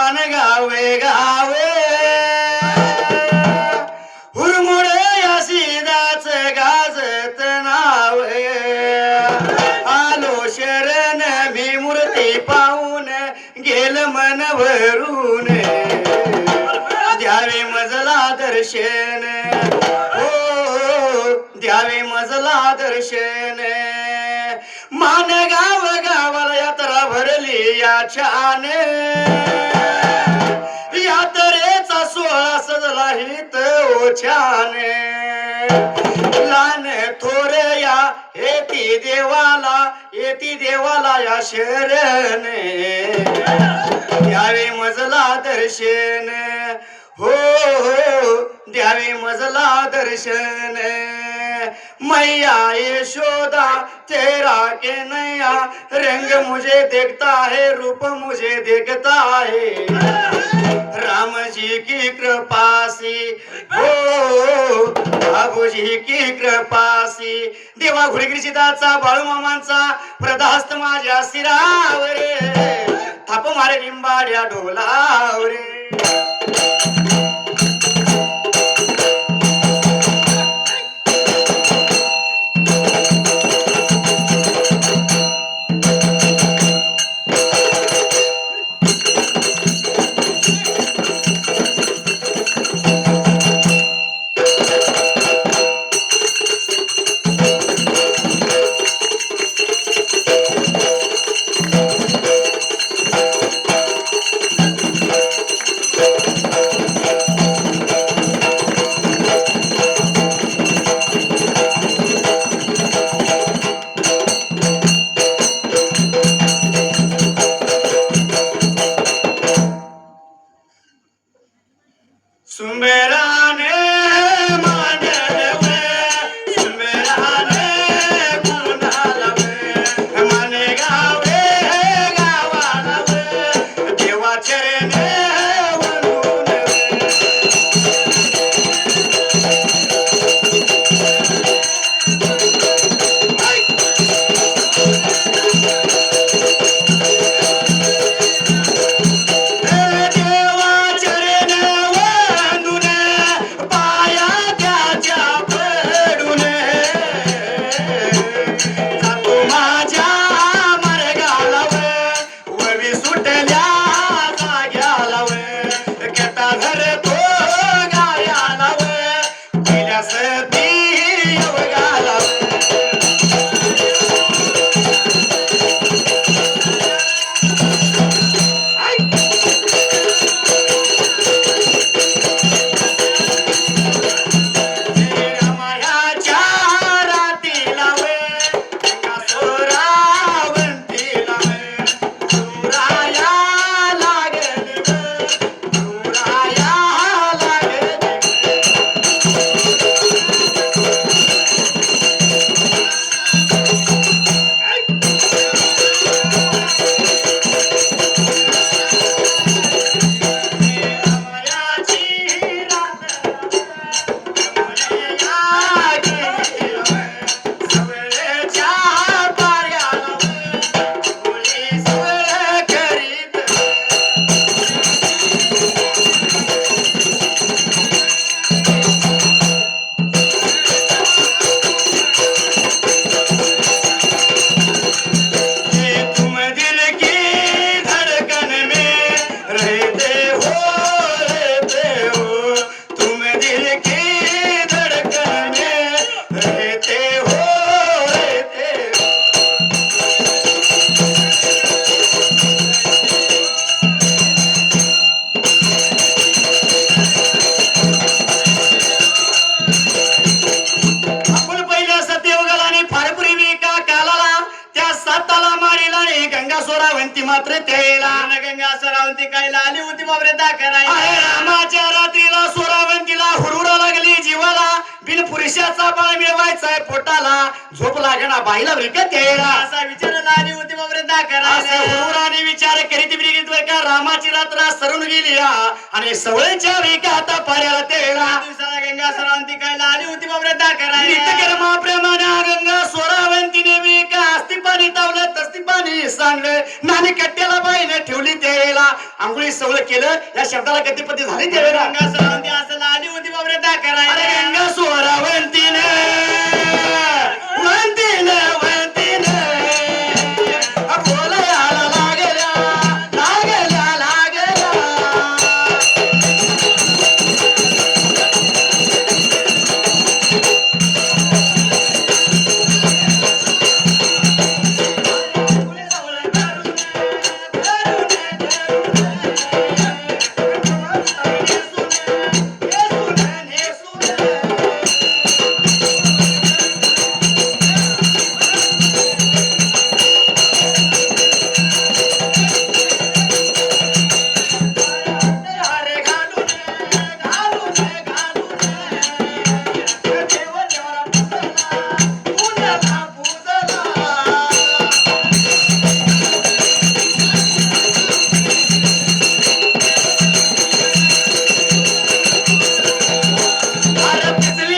मन गावे गावे हुरमुळे या सीदाच गाजत नाव आलो शरण मी मूर्ती पाहून गेल मन भरून द्यावे मजला दर्शन हो द्यावे मजला दर्शन मान गाव गावाला यात्रा भरली या छान यात्रेचा सोहळा सजला हित ओ छान लहान थोर या येती देवाला या शरण द्यावे मजला दर्शन हो द्यावे मजला दर्शन मैया यशोदा तेरा के नया रंग मुझे देखता है रूप मुझे देखता है राम जी की कृपा से हो बाबू जी की कृपा से देवा घोडेगिरीदाचा बाळू मामांचा प्रदास्त माझ्या शिरावर थाप मारे लिंबाड्या ढोलावर सुंबेराने मांडलवे सुंबेराने पुनालवे मने गावे गावालवे देवा चरणे वंदूनवे मात्र तेला गंगा सोरावंती काय लाली होती बाबरे दाखराय रामाच्या रात्रीला सोरावंतीला हुरुरा लागली जीवाला बिन पुरुषाचा बाळ मिळवायचाय पोटाला झोप लागणा बाईला विकत यायला असा विचार लाली होती बाबरे दाखराय असा हुरुराने विचार करीत बिरीत का रामाची रात्र सरून गेली आणि सवळीच्या विकात पाड्याला तेला दिवसाला गंगा सोरावंती काय लाली होती बाबरे दाखराय नित्यकर्मा प्रेमाने गंगा सोरावंतीने विका अस्ति पाणी तावलं तस्ति पाणी सांगलं नानी कट्ट्याला बाईने ठेवली तेला आंघोळी सवळ केलं या शब्दाला गतिपती झाली त्यावेळेला गंगा सरावंती असं आली होती बाबरे अरे दाखरायला गंगा स्वरावंतीन वंतीन वंतीन बोलायला लागल्या लागल्या लागल्या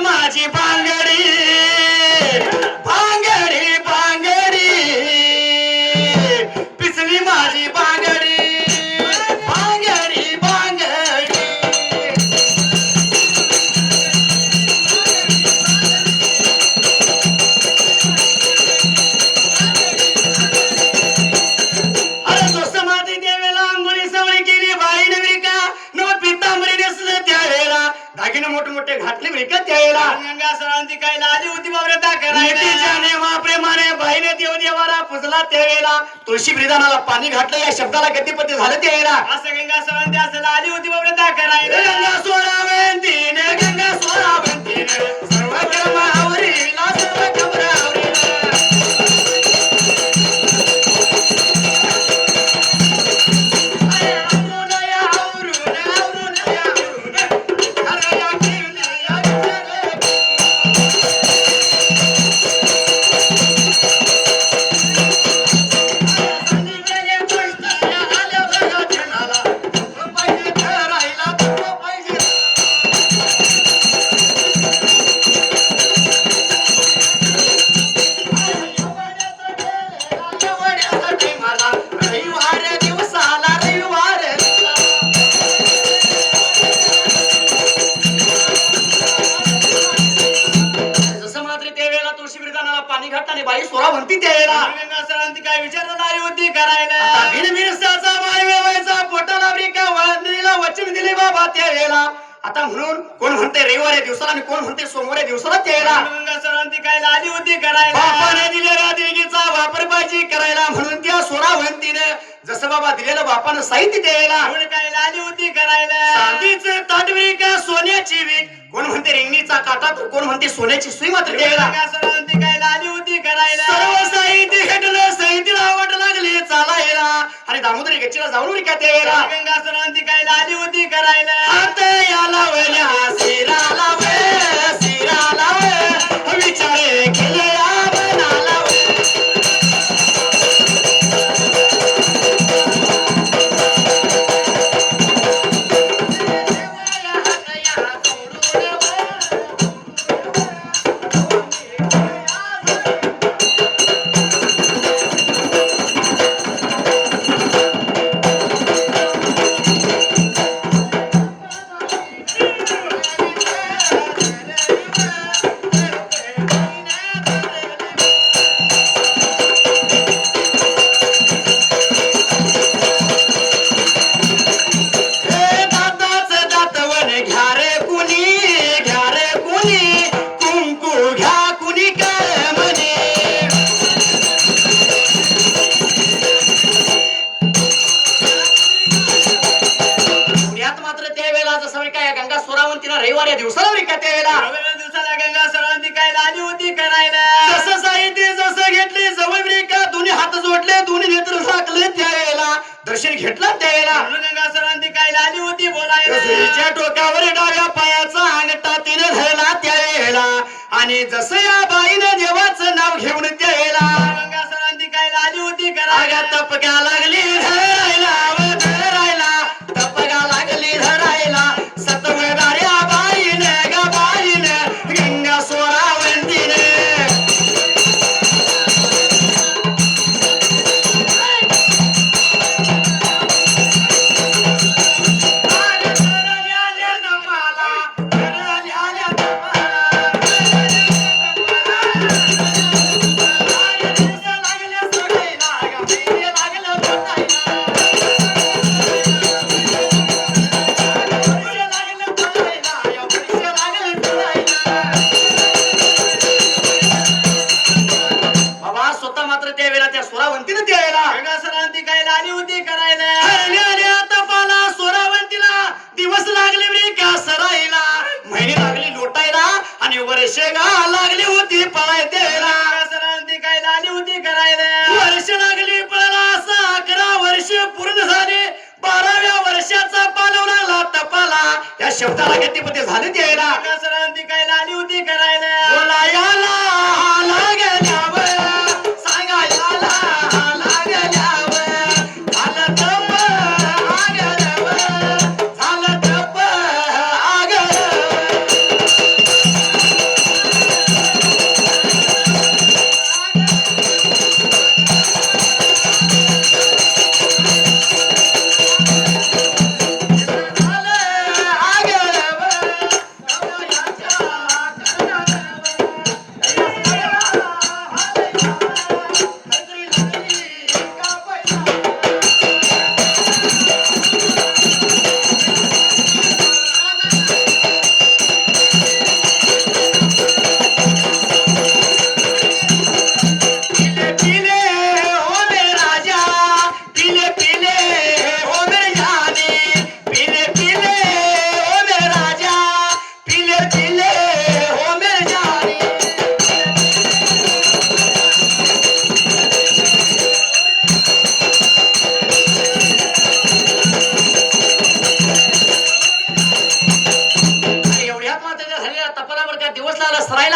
माझी भांगडी भांगडी भांगडी पिसली माझी भांगडी भांगडी भांगडी अरे स्वस्त माती त्यावेळेला आंघोळी सवळी केली बाई नव्हे का नव पितांबरी नेसलं त्यावेळेला दागिने मोठे मोठे घातले बरे का त्यावेळेला गंगा सरावंती काय आली होती बाबरे दाखरायला नेतीच्या नेमाप्रेमाने बाईने देवदेवाला पुजला त्यावेळेला तुळशी विधानाला पाणी घातलं या शब्दाला गतिपती झालं त्यावेळेला असं गंगा सरावंती असं आली होती बाबरे दाखरायला गंगा सोडावंतीने गंगा सोडावंतीने सर्व कर्मावरीला सर्व कमरावरीला आवरून या आवरून आवरून या आवरून अरे या केवली या विचारे संधीचे पैसे आल्या बघा जनाला पाहिजे ठरायला पाहिजे रविवार दिवसाला रविवार जसं मात्र त्यावेळेला तुळशी विधानाला पाणी घातल्याने बाई सोळा म्हणती त्यावेळेला गंगा सरावंती काय विचारलं आली होती करायला बिनबिनसाचा माय वेवायचा पोटाला ब्रिका वळणीला वचन दिले बाबा त्यावेळेला आता म्हणून कोण म्हणते रविवार या दिवसाला आणि कोण म्हणते सोमवार या दिवसाला त्यावेळेला गंगा सरावंती काय आली होती करायला बापाने दिलेल्या देणगीचा वापर पाहिजे करायला म्हणून त्या सोळावंतीने जसं बाबा दिलेलं बापानं साहित्य द्यायला म्हणून काय आली होती करायला चांदीचं ताटवी का सोन्याची वीट कोण म्हणते रिंगणीचा काटा तर कोण म्हणते सोन्याची सुई मात्र द्यायला गंगा सरावंती काय आली होती करायला सर्व साहित्य घडलं साहित्याला आवड लागली चालायला आणि दामोदरी गच्चीला जाऊन रिका द्यायला गंगा सरावंती काय आली होती करायला हात याला वल्या शिराला वे शिराला वे विचारे केले या मनाला वे रविवार या दिवसाला रिका त्यावेळेला रविवार दिवसाला गंगा सरावंती काय आली होती करायला जसं साहित्य जसं घेतले जवळ रिका दोन्ही हात जोडले दोन्ही नेत्र झाकले त्यावेळेला दर्शन घेतलं त्यावेळेला गंगा सरावंती काय आली होती बोलायला रसोईच्या टोकावर डाव्या पायाचा अंगठा तिने धरला त्यावेळेला आणि जसं या बाईनं देवाचं नाव घेऊन त्यावेळेला गंगा सरावंती काय आली होती करायला आगा तपका लागली धरायला व धरायला तपका लागली धरायला सतवदार्या बाईने ग बाईने गंगा सोरावंतीने शब्दाला गतीपती झाले त्याला गंगा सरवंती काय आली होती करायला बोलायला लागल्यावर सांगायला लागल्यावर झालं तप आगल्यावर झालं तप आगल्यावर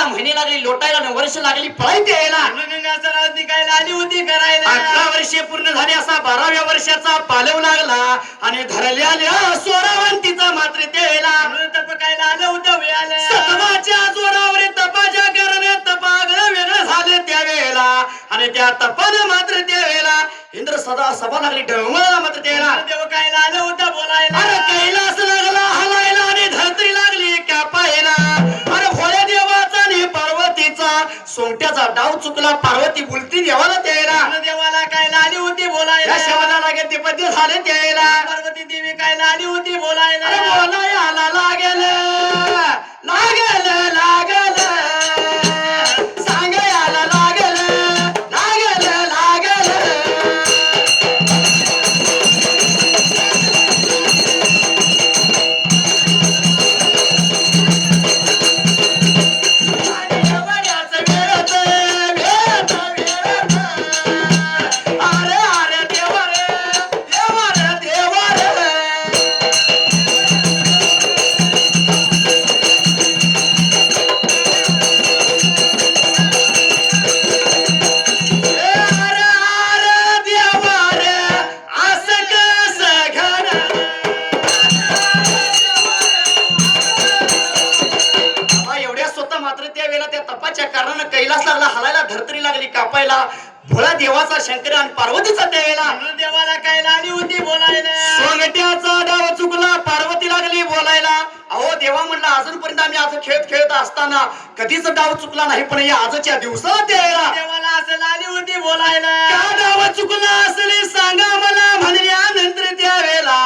महिने लागली लोटायला आणि वर्ष लागली पळायला यायला गंगा सरवंती काय आली होती करायला 18 वर्षे पूर्ण झाली असा 12व्या वर्षाचा पालव लागला आणि धरल्याल्या सोरावंतीचा मात्र त्याला तप काय आलं होतं वेळाला सतमाच्या जोरावर तपाच्या करणे तपागळ वेगळं झाले त्यावेळेला आणि त्या तपानं मात्र त्यावेळेला इंद्र सदा सभा लागली ढवळायला मात्र त्याला देव काय आलं होतं बोलायला अरे कैलास लागला हलायला आणि धरती लागली कापायला अरे भोळ्या देवाचा आणि पार्वतीचा सोंगट्याचा डाव चुकला पार्वती बोलती देवाला त्याला देवाला काय आली होती या बोलायला शब्दाला लागेल ते पद्य झाले त्याला पार्वती देवी काय आली होती बोलायला अरे बोलायला लागेल लागेल लागेल सांगायला लागेल लागेल लागेल वड्याचं वेळच वेळच वेळच अरे अरे देवा रे देवा रे अरे अरे देवा रे असं कसं घडलं बाबा एवढ्या स्वतः मात्र त्या वेळेला त्या तपाच्या कारणानं कैलास लागला हलायला धरतरी लागली कापायला भोळा देवाचा शंकर आणि पार्वतीचा त्या वेळेला देवाला काय आली होती बोलायला सोंगट्याचा डाव चुकला पार्वती लागली बोलायला अहो देवा म्हणला अजूनपर्यंत आम्ही आज खेळत असताना कधीच डाव चुकला नाही पण या आजच्या दिवसाला त्या वेळेला देवाला असं आली होती बोलायला का डाव चुकला असले सांगा मला म्हणल्यानंतर त्या वेळेला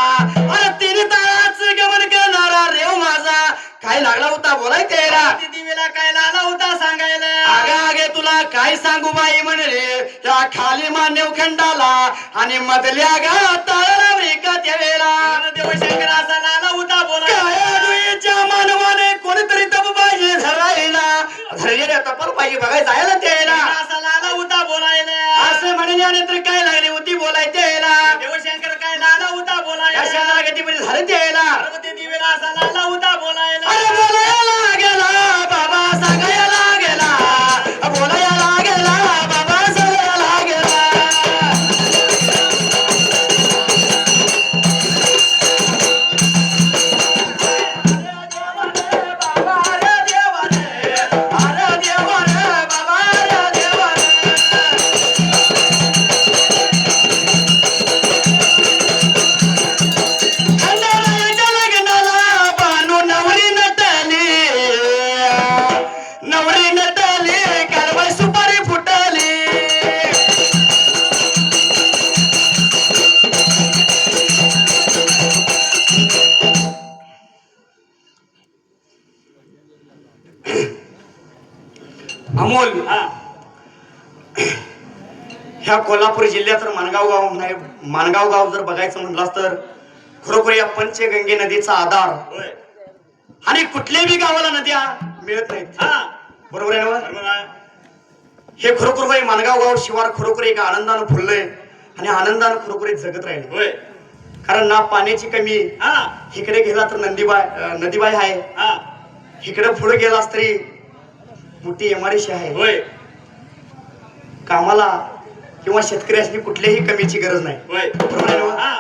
अरे 3 ताळाचं गमन करणारा रेव माझा काय लागला होता बोलाय त्याला ती देवीला काय आला होता सांगायला आगे आगे तुला काय सांगू बाई म्हणले त्या खाली मान्यव खंडाला आणि मधल्या गा ताळाला का त्या वेळेला देवशंकर असा आला होता बोलायला काय डोळ्याच्या मानवाने कोणीतरी तप पाहिजे धरायला धरलेल्या तपाल पाहिजे बघाय जायला त्याला असा आला होता बोलायला असं म्हणल्यानंतर काय लागली होती बोलाय त्याला देवशंकर काय आला होता या बोलायला शब्दाला गतीमध्ये झालं त्याला पार्वती देवीला असा आला होता बोलायला अरे बोलायला गेला बाबा सांगायला गेला बोलायला गेला बाबा सांगायला गेला अरे देवा रे बाबा रे देवा रे खंडाळाच्या लग्नाला बानू नवरी नटली कारवाई सुपारी फुटली अमोल ह्या कोल्हापूर जिल्ह्यात माणगाव गाव जर बघायचं म्हणलास तर खरोखर या पंचगंगे नदीचा आधार आणि कुठल्याही बी गावाला नद्या मिळत नाहीत बरोबर आहे ना हे खरोखर बाई माणगाव गाव शिवार खरोखर एक आनंदानं फुललंय आणि आनंदानं खरोखर एक जगत राहिले कारण ना पाण्याची कमी इकडे गेला तर नदीबाई आहे, हा इकडे पुढे गेलास तरी मोठी एमआरसी आहे. होय कामाला किंवा शेतकऱ्याची कुठल्याही कमीची गरज नाही. होय बरोबर आहे ना? हा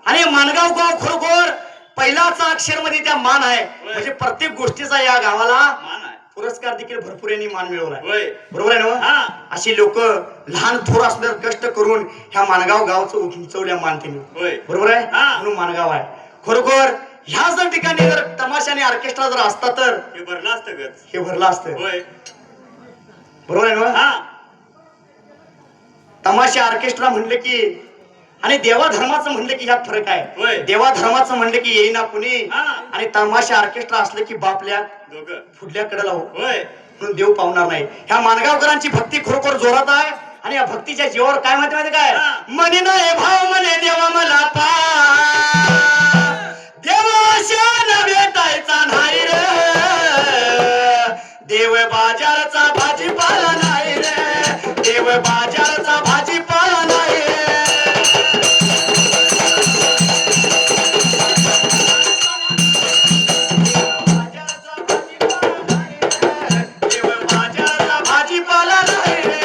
आणि माणगाव गाव खरोखर पहिलाचा अक्षर मध्ये त्या मान आहे. होय. म्हणजे प्रत्येक गोष्टीचा या गावाला मान आहे. पुरस्कार देखील भरपूर यांनी मान मिळवलाय. होय बरोबर आहे ना? हा अशी लोक लहान थोर असल्या कष्ट करून ह्या माणगाव गावचं उंचवल्या मानते. होय बरोबर आहे? हा. म्हणून माणगाव आहे. खरोखर ह्या जर ठिकाणी जर तमाशा आणि ऑर्केस्ट्रा जर असता तर हे भरलं असतं गच. हे भरलं असतं. होय बरोबर आहे ना? हा तमाशा ऑर्केस्ट्रा म्हणले की आणि देवा धर्माचं म्हणलं की ह्यात फरक आहे. होय. देवा धर्माचं म्हणलं की येईना कुणी हा. आणि तमाशा ऑर्केस्ट्रा असलं की बापल्या दोघं पुढल्या कडेला हो. होय म्हणून देव पावणार नाही. ह्या माणगावकरांची भक्ती खरोखर जोरात आहे. आणि या भक्तीच्या जीवावर काय माहिती काय हा. म्हणे नाही भाव म्हणे देवा मला पा देवाशा भेटायचा नाही रे, देव बाजारचा भाजीपाला नाही रे, देव बाजारचा भाजीपाला नाही रे. देव बाजारचा भाजीपाला नाही रे.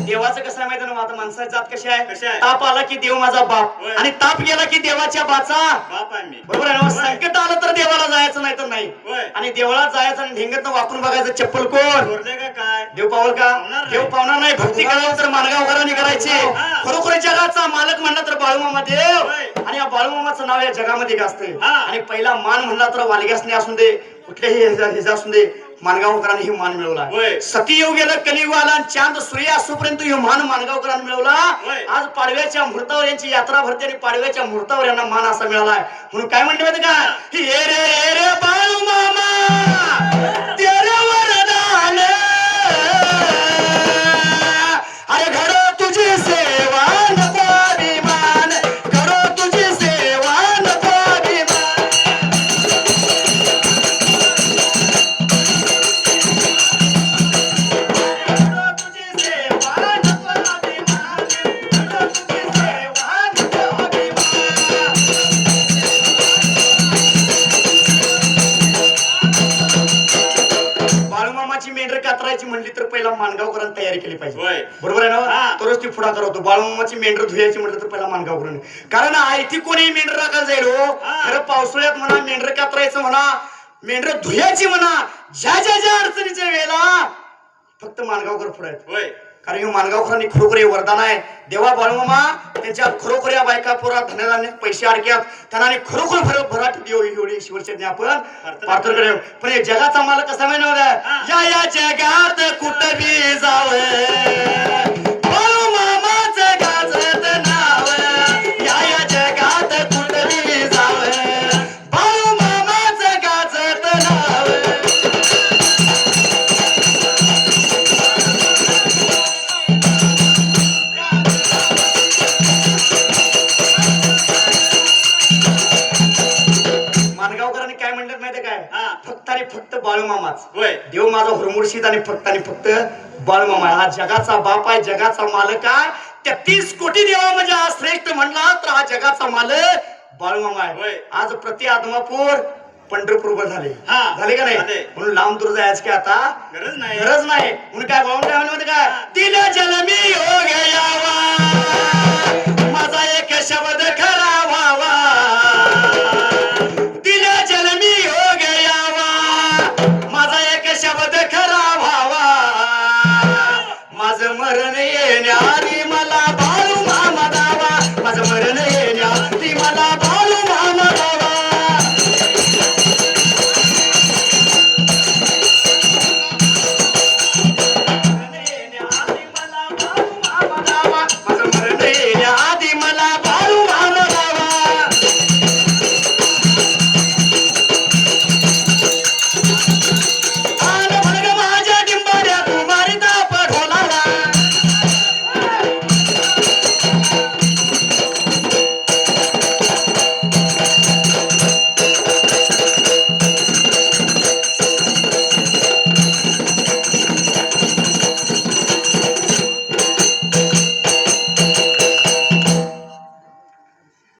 देवाचं कसं आहे माहिती ना? आता माणसाची जात कशी कशी आहे? आहे? ताप आला की देव माझा बाप होय. आणि ताप गेला की देवाच्या बाचा. बाप आहे मी. बरोबर आहे ना? होय. संकट आलं तर देवाला जायचं नाही तर नाही. होय. आणि देवळात जायचं आणि ढेंगत वाकून बघायचं चप्पल कोण चोरले का काय? देव पावल का? पावणार नाही. देव पावणार नाही. भक्ती करावं तर माणगावकरांनी करायची. हा. खरोखर जगाचा मालक म्हणला तर बाळूमामा देव. होय. आणि या बाळूमामाचं नाव या जगामध्ये गाजतंय. हा. आणि पहिला मान म्हणला तर वालग्यासने असून दे कुठल्याही ह्याचा असून दे माणगावकरांनी ही मान मिळवला. होय. सतीयोग गेलं कलियुग आला आणि चांद सूर्य असोपर्यंत ही मान माणगावकरांनी मिळवला. होय. आज पाडव्याच्या मुहूर्तावर यांची यात्रा भरते आणि पाडव्याच्या मुहूर्तावर यांना मान असा मिळालाय. म्हणून काय म्हणते माहिती का? ये रे बाळूमामा तेरे वरदान, अरे घडो तुझी सेवा नको अभिमान, घडो तुझी सेवा नको अभिमान. घडो तुझी सेवा नको अभिमान, घडो तुझी सेवा नको अभिमान. बाळूमामाची मेंढर कातरायची म्हणली तर पहिला माणगावकरांनी तयारी केली पाहिजे. होय. बरोबर आहे ना? हा. तरच ती पुढाकार होतो. बाळूमामाची मेंढर धुयाची म्हटलं तर पहिला माणगावकरांनी. कारण आयती कोणी मेंढर राखायला जाईल हो. हा. खरं पावसाळ्यात म्हणा, मेंढर कातरायचं म्हणा, मेंढर धुयाची म्हणा, ज्या अडचणीच्या वेळेला फक्त माणगावकर पुढे आहेत. होय कारण हे माणगावकरांनी खरोखर हे वरदान आहे. देवा बाळूमामा त्यांच्या खरोखर या बायका पोरा धनाने पैसे अडक्यात त्यांना खरोखर भराट देव एवढी ईश्वरचे आपण प्रार्थना करूया. पण हे जगाचा मालक कसा माहिती नव्हता? या जगात कुठं बी जावं बाळूमामाचं गाजत नाव, या जगात कुठं बी जावं बाळूमामाचं गाजत नाव. माणगावकरांनी काय म्हणतात माहिती काय? हा. फक्त आणि फक्त बाळूमामाच होय देव माझा हुरमुर्शिद आणि फक्त बाळूमामा आहे. हा जगाचा बाप आहे, जगाचा मालक आहे. 33 कोटी देवा म्हणजे हा श्रेष्ठ म्हणला तर हा जगाचा मालक बाळूमामा आहे. होय. आज प्रति आदमापूर पंढरपूर झाले. हा. झाले का नाही? झाले. म्हणून लांब दूर जायचं की आता गरज नाही. गरज नाही. म्हणून काय बाळून काय म्हणते काय? दिल्या जन्मी योग यावा, माझा एक शब्द खरा व्हावा, दिल्या जन्मी योग यावा, माझा एक शब्द खरा व्हावा, माझं मरण येण्याआधी मला